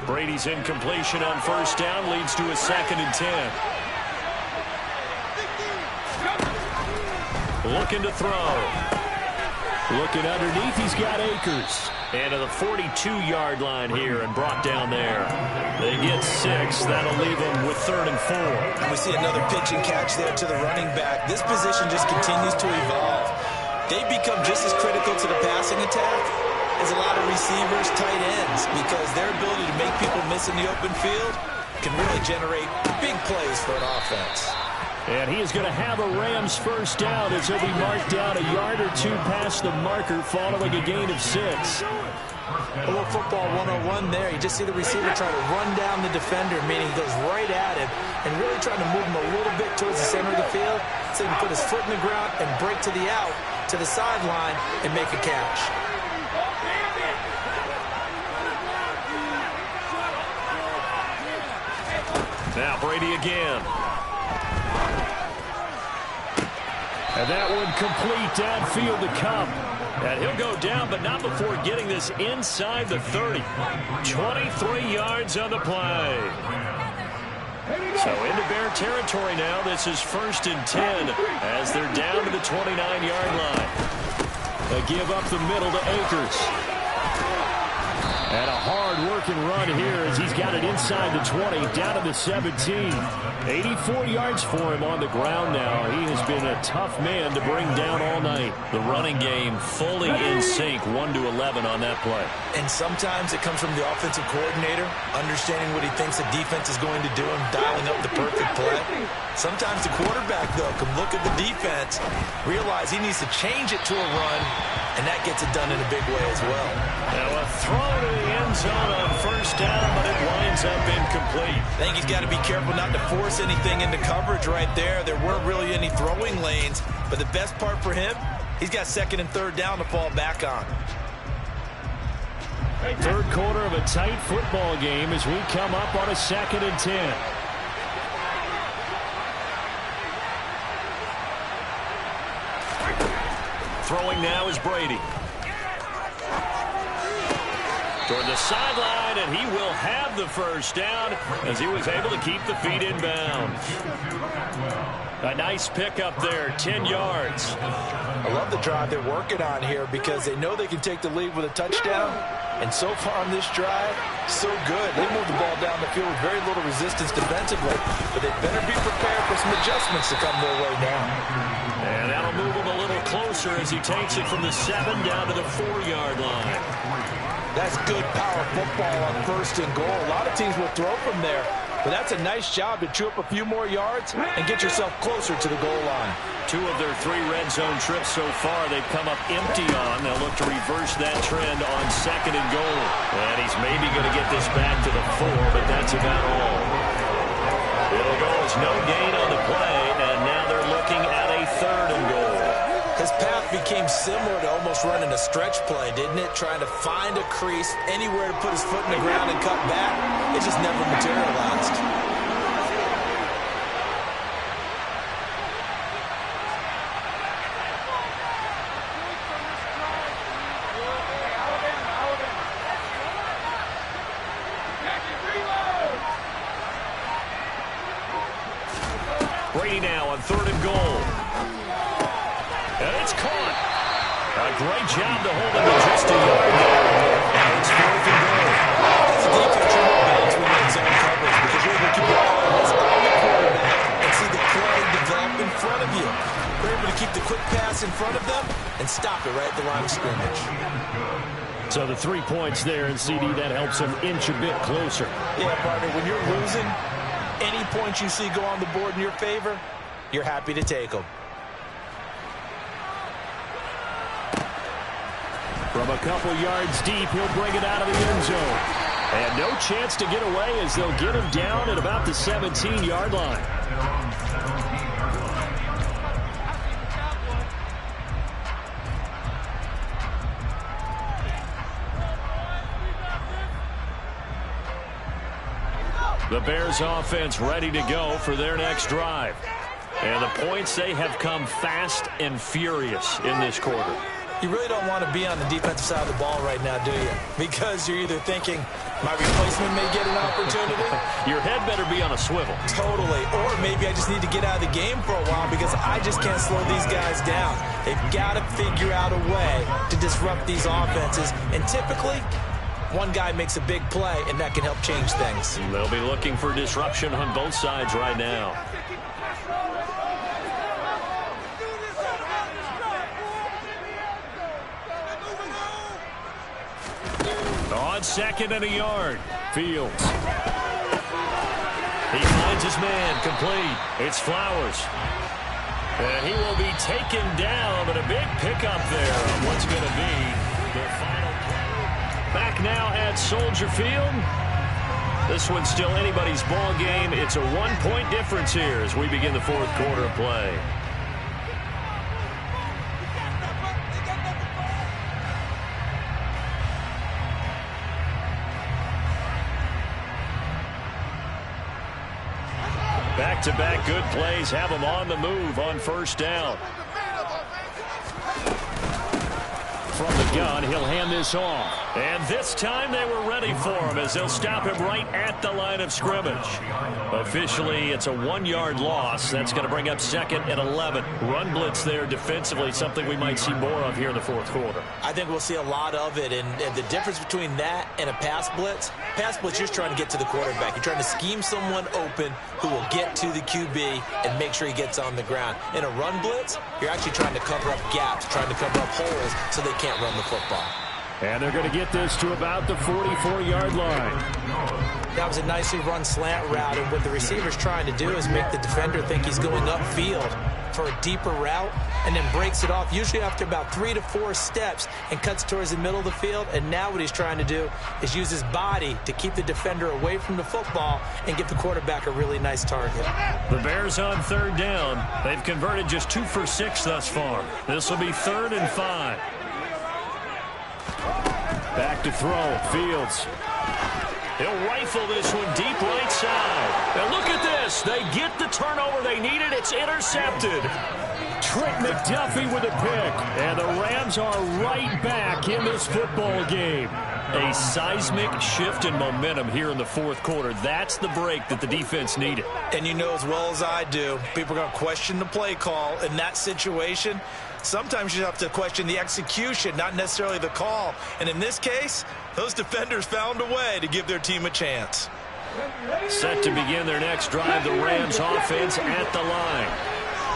Brady's incompletion on 1st down leads to a 2nd and 10. Looking to throw. Looking underneath, he's got Akers. And to the 42-yard line here and brought down there. They get 6. That'll leave them with 3rd and 4. And we see another pitch and catch there to the running back. This position just continues to evolve. They become just as critical to the passing attack as a lot of receivers, tight ends, because their ability to make people miss in the open field can really generate big plays for an offense. And he is going to have a Rams 1st down as he'll be marked down a yard or 2 past the marker following a gain of 6. A little football 101 there. You just see the receiver try to run down the defender, meaning he goes right at him and really trying to move him a little bit towards the center of the field so he can put his foot in the ground and break to the out, to the sideline, and make a catch. Now Brady again. And that one complete downfield to Cup. And he'll go down, but not before getting this inside the 30. 23 yards on the play. So into Bear territory now. This is 1st and 10 as they're down to the 29-yard line. They give up the middle to Akers. And a hard-working run here as he's got it inside the 20, down to the 17. 84 yards for him on the ground now. He has been a tough man to bring down all night. The running game fully in sync, 1-11 on that play. And sometimes it comes from the offensive coordinator, understanding what he thinks the defense is going to do and dialing up the perfect play. Sometimes the quarterback, though, can look at the defense, realize he needs to change it to a run, and that gets it done in a big way as well. Now a throw to the end zone on 1st down, but it winds up incomplete. I think he's got to be careful not to force anything into coverage right there. There weren't really any throwing lanes, but the best part for him, he's got 2nd and 3rd down to fall back on. Third quarter of a tight football game as we come up on a 2nd and 10. Throwing now is Brady. Toward the sideline, and he will have the first down as he was able to keep the feet in bounds. A nice pickup there, 10 yards. I love the drive they're working on here because they know they can take the lead with a touchdown. And so far on this drive, so good. They moved the ball down the field with very little resistance defensively, but they better be prepared for some adjustments to come their way now. And that'll move him a little closer as he takes it from the 7 down to the 4-yard line. That's good power football on 1st and goal. A lot of teams will throw from there, but that's a nice job to chew up a few more yards and get yourself closer to the goal line. 2 of their 3 red zone trips so far, they've come up empty on. They'll look to reverse that trend on 2nd and goal. And he's maybe going to get this back to the 4, but that's about all. It'll go as no gain on the play, and now they're looking at a 3rd and goal. His path became similar to almost running a stretch play, didn't it? Trying to find a crease, anywhere to put his foot in the ground and cut back. It just never materialized. Brady now on 3rd and goal. And it's caught. A great job to hold him to just a yard there. And it's 4th and goal. It's a defense you want to balance when you're in zone coverage because you're able to keep your eyes on the quarterback and see the play develop in front of you. You're able to keep the quick pass in front of them and stop it right at the line of scrimmage. So the 3 points there, and CD, that helps him inch a bit closer. Yeah, partner, when you're losing, any points you see go on the board in your favor, you're happy to take them. From a couple yards deep, he'll bring it out of the end zone. And no chance to get away as they'll get him down at about the 17-yard line. The Bears offense ready to go for their next drive. And the points, they have come fast and furious in this quarter. You really don't want to be on the defensive side of the ball right now, do you? Because you're either thinking, my replacement may get an opportunity. Your head better be on a swivel. Totally. Or maybe I just need to get out of the game for a while because I just can't slow these guys down. They've got to figure out a way to disrupt these offenses. And typically, one guy makes a big play, and that can help change things. They'll be looking for disruption on both sides right now. On 2nd and a yard, Fields. He finds his man, complete. It's Flowers. And he will be taken down, but a big pickup there on what's going to be the final play. Back now at Soldier Field. This one's still anybody's ball game. It's a 1-point difference here as we begin the 4th quarter of play. Back-to-back good plays have him on the move on 1st down. From the gun, he'll hand this off. And this time they were ready for him as they'll stop him right at the line of scrimmage. Officially, it's a 1-yard loss. That's going to bring up 2nd and 11. Run blitz there defensively, something we might see more of here in the 4th quarter. I think we'll see a lot of it, and the difference between that and a pass blitz, you're just trying to get to the quarterback. You're trying to scheme someone open who will get to the QB and make sure he gets on the ground. In a run blitz, you're actually trying to cover up gaps, trying to cover up holes so they can't run the football. And they're going to get this to about the 44-yard line. That was a nicely run slant route, and what the receiver's trying to do is make the defender think he's going upfield for a deeper route and then breaks it off, usually after about 3 to 4 steps, and cuts towards the middle of the field. And now what he's trying to do is use his body to keep the defender away from the football and give the quarterback a really nice target. The Bears on 3rd down. They've converted just 2 for 6 thus far. This will be 3rd and 5. Back to throw, Fields. He'll rifle this one deep right side. Now look at this. They get the turnover they needed. It's intercepted. Trent McDuffie with a pick. And the Rams are right back in this football game. A seismic shift in momentum here in the fourth quarter. That's the break that the defense needed. And you know as well as I do, people are going to question the play call in that situation. Sometimes you have to question the execution, not necessarily the call. And in this case, those defenders found a way to give their team a chance. Set to begin their next drive, the Rams offense at the line.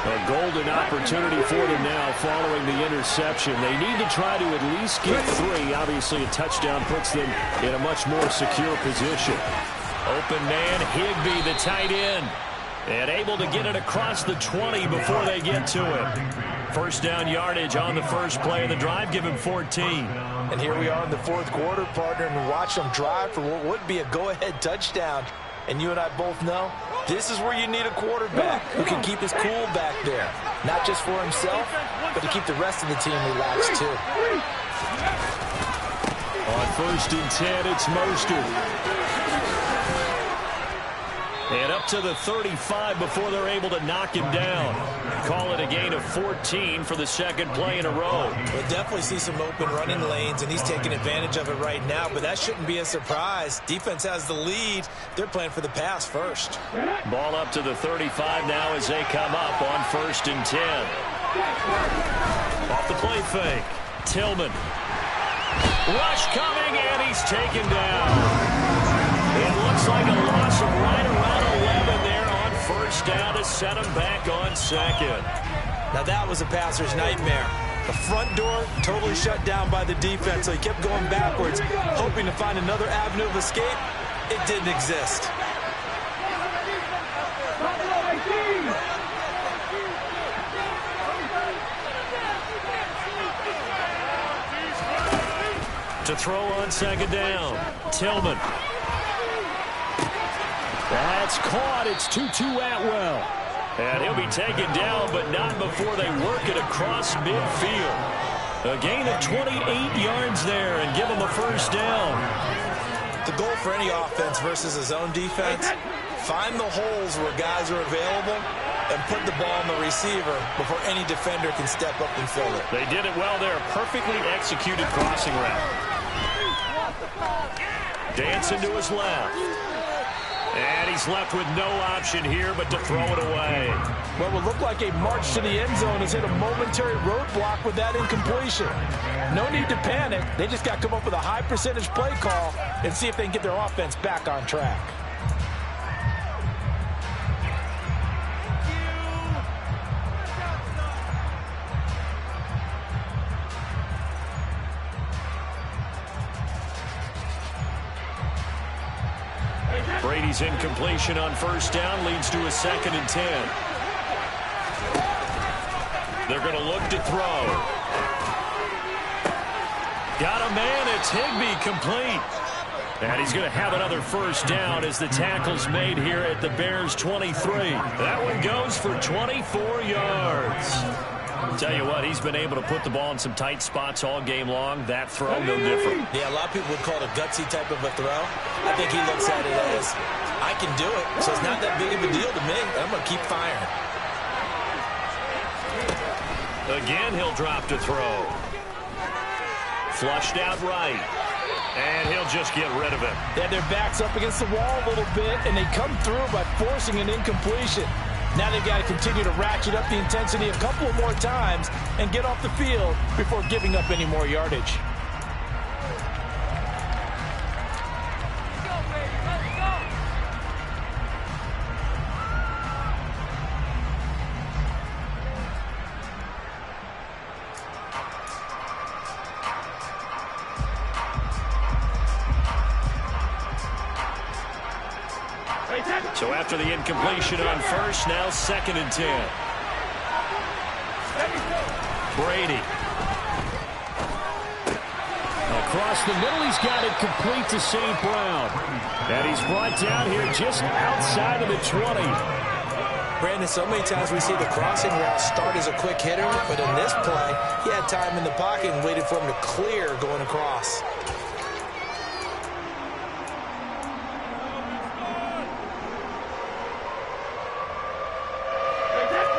A golden opportunity for them now following the interception. They need to try to at least get 3. Obviously, a touchdown puts them in a much more secure position. Open man, Higbee, the tight end. And able to get it across the 20 before they get to it. First down yardage on the first play of the drive, give him 14. And here we are in the fourth quarter, partner, and watch them drive for what would be a go-ahead touchdown. And you and I both know this is where you need a quarterback who can keep his cool back there. Not just for himself, but to keep the rest of the team relaxed, too. On first and 10, it's Mostert. And up to the 35 before they're able to knock him down. Call it a gain of 14 for the second play in a row. We'll definitely see some open running lanes, and he's taking advantage of it right now, but that shouldn't be a surprise. Defense has the lead. They're playing for the pass first. Ball up to the 35 now as they come up on first and 10. Off the play fake. Tillman. Rush coming, and he's taken down. It looks like a loss of right around 11 there on first down to set him back on second. Now that was a passer's nightmare. The front door totally shut down by the defense, so he kept going backwards, hoping to find another avenue of escape. It didn't exist. To throw on second down, Tillman. That's caught. It's Tutu Atwell. And he'll be taken down, but not before they work it across midfield. A gain of 28 yards there and give them a first down. The goal for any offense versus a zone defense, find the holes where guys are available and put the ball on the receiver before any defender can step up and fill it. They did it well there. Perfectly executed crossing route. Dancing to his left. And he's left with no option here but to throw it away. What would look like a march to the end zone has hit a momentary roadblock with that incompletion. No need to panic. They just got to come up with a high percentage play call and see if they can get their offense back on track. Brady's incompletion on first down leads to a second and 10. They're going to look to throw. Got a man. It's Higbee, complete. And he's going to have another first down as the tackle's made here at the Bears 23. That one goes for 24 yards. Tell you what, he's been able to put the ball in some tight spots all game long. That throw, no different. Yeah, a lot of people would call it a gutsy type of a throw. I think he looks at it as, I can do it, so it's not that big of a deal to me. I'm going to keep firing. Again, he'll drop to throw. Flushed out right. And he'll just get rid of it. Yeah, their back's up against the wall a little bit, and they come through by forcing an incompletion. Now they've got to continue to ratchet up the intensity a couple of more times and get off the field before giving up any more yardage. So after the incompletion on first, now second and 10. Brady. Across the middle, he's got it complete to St. Brown. And he's brought down here just outside of the 20. Brandon, so many times we see the crossing route start as a quick hitter, but in this play, he had time in the pocket and waited for him to clear going across.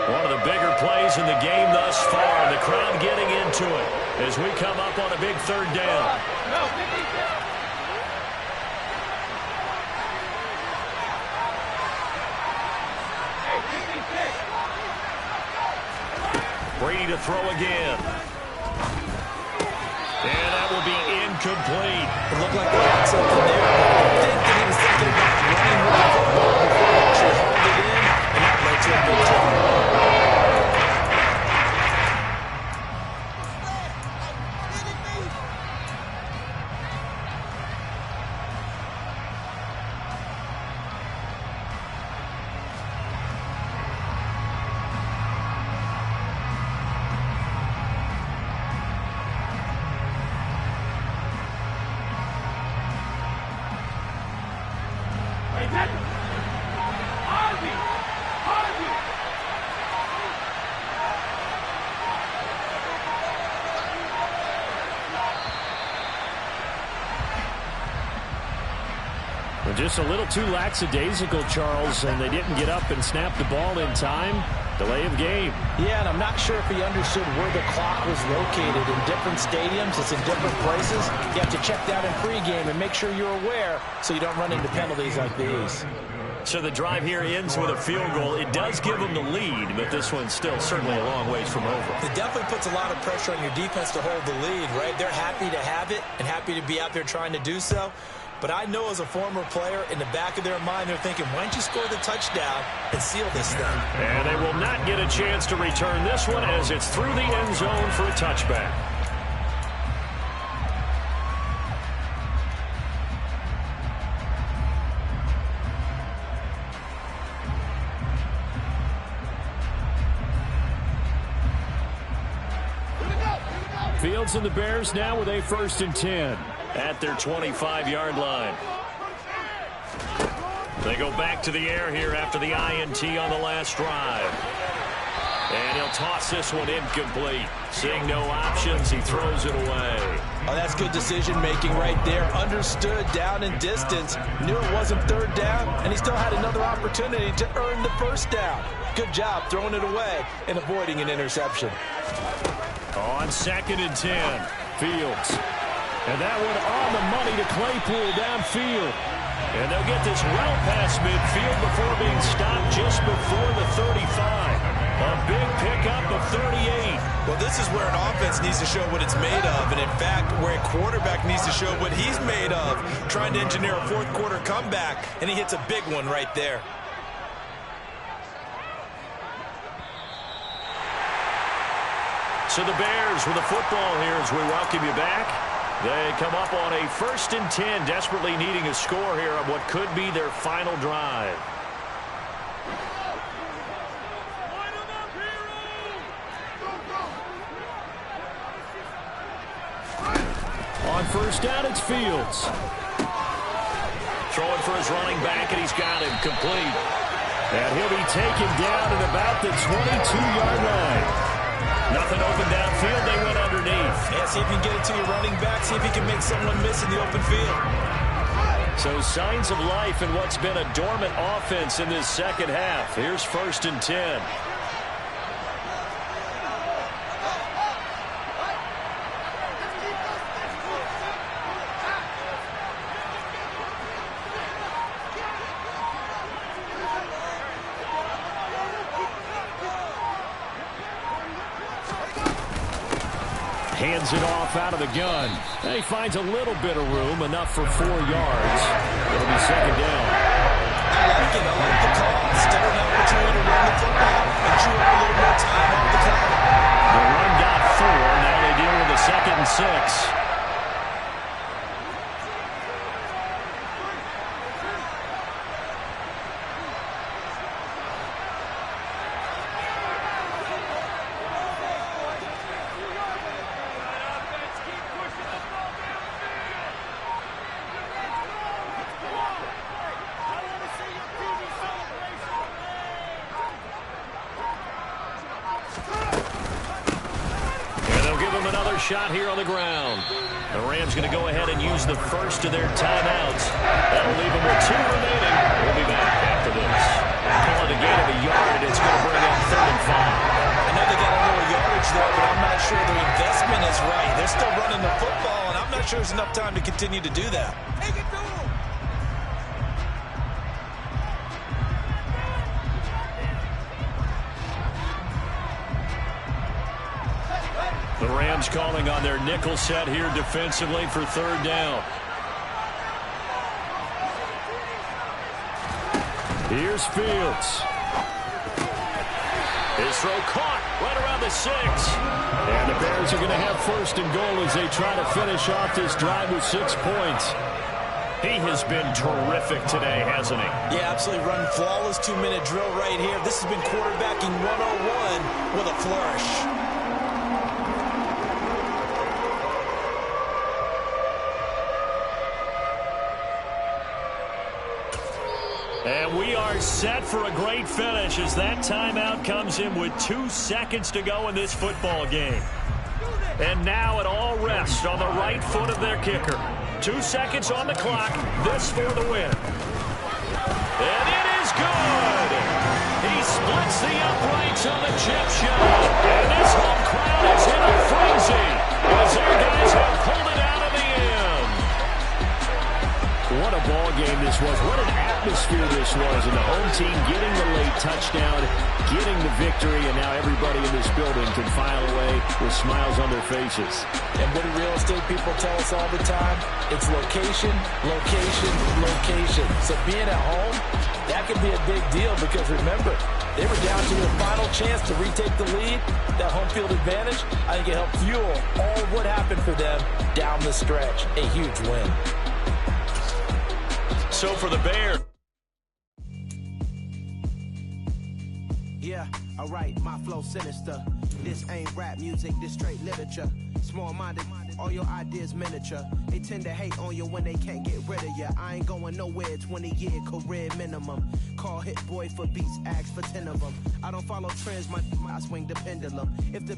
One of the bigger plays in the game thus far. The crowd getting into it as we come up on a big third down. Brady to throw again. And that will be incomplete. It looked like they had something there, but I think that he was thinking about running with the football before he actually hauled it in, and that led to a big turn. Just a little too lackadaisical, Charles, and they didn't get up and snap the ball in time. Delay of game. Yeah, and I'm not sure if he understood where the clock was located. In different stadiums, it's in different places. You have to check that in pregame and make sure you're aware so you don't run into penalties like these. So the drive here ends with a field goal. It does give them the lead, but this one's still certainly a long ways from over. It definitely puts a lot of pressure on your defense to hold the lead, right? They're happy to have it and happy to be out there trying to do so. But I know as a former player, in the back of their mind, they're thinking, why don't you score the touchdown and seal this thing? And they will not get a chance to return this one as it's through the end zone for a touchback. Fields and the Bears now with a 1st and 10. At their 25-yard line. They go back to the air here after the INT on the last drive. And he'll toss this one incomplete. Seeing no options, he throws it away. Oh, that's good decision-making right there. Understood down and distance. Knew it wasn't third down, and he still had another opportunity to earn the first down. Good job throwing it away and avoiding an interception. On 2nd and 10, Fields. And that one on the money to Claypool downfield. And they'll get this well past midfield before being stopped just before the 35. A big pickup of 38. Well, this is where an offense needs to show what it's made of. And, in fact, where a quarterback needs to show what he's made of. Trying to engineer a fourth-quarter comeback. And he hits a big one right there. So the Bears with the football here as we welcome you back. They come up on a 1st and 10, desperately needing a score here on what could be their final drive. On 1st down, it's Fields. Throwing for his running back, and he's got him complete. And he'll be taken down at about the 22-yard line. Nothing open downfield. They went underneath. Yeah, see if you can get it to your running back. See if you can make someone miss in the open field. So signs of life in what's been a dormant offense in this second half. Here's 1st and 10. Hands it off out of the gun. And he finds a little bit of room, enough for 4 yards. It'll be 2nd down. I like it. I like the call. Still an opportunity to run the football and chew up a little more time off the clock. The run got 4. Now they deal with a 2nd and 6. Shot here on the ground. The Rams going to go ahead and use the first of their timeouts. That'll leave them with 2 remaining. We'll be back after this. Call it a gain of a yard, and it's going to bring up 3rd and 5. And sure there's enough time to continue to do that. Take it to him. The Rams calling on their nickel set here defensively for third down. Here's Fields. His throw caught right around the 6. And the Bears are going to have first and goal as they try to finish off this drive with 6 points. He has been terrific today, hasn't he? Yeah, absolutely running flawless 2-minute drill right here. This has been quarterbacking 101 with a flourish. And we are set for a great finish as that timeout comes in with 2 seconds to go in this football game. And now it all rests on the right foot of their kicker. 2 seconds on the clock. This for the win. And it is good. He splits the uprights on the chip shot. And this home crowd is in a frenzy as their guys have pulled it out of the end. What a ball game this was. What an atmosphere this was. And the home team getting the late touchdown, getting the victory, and now everybody in this building can file away with smiles on their faces. And what do real estate people tell us all the time? It's location, location, location. So being at home, that can be a big deal because remember, they were down to their final chance to retake the lead. That home field advantage, I think it helped fuel all of what happened for them down the stretch. A huge win. So for the Bears. Yeah, alright, my flow sinister. This ain't rap music, this straight literature. Small-minded, all your ideas miniature. They tend to hate on you when they can't get rid of you. I ain't going nowhere, 20-year career minimum. Call Hit Boy for beats, ask for 10 of them. I don't follow trends, I swing the pendulum. If the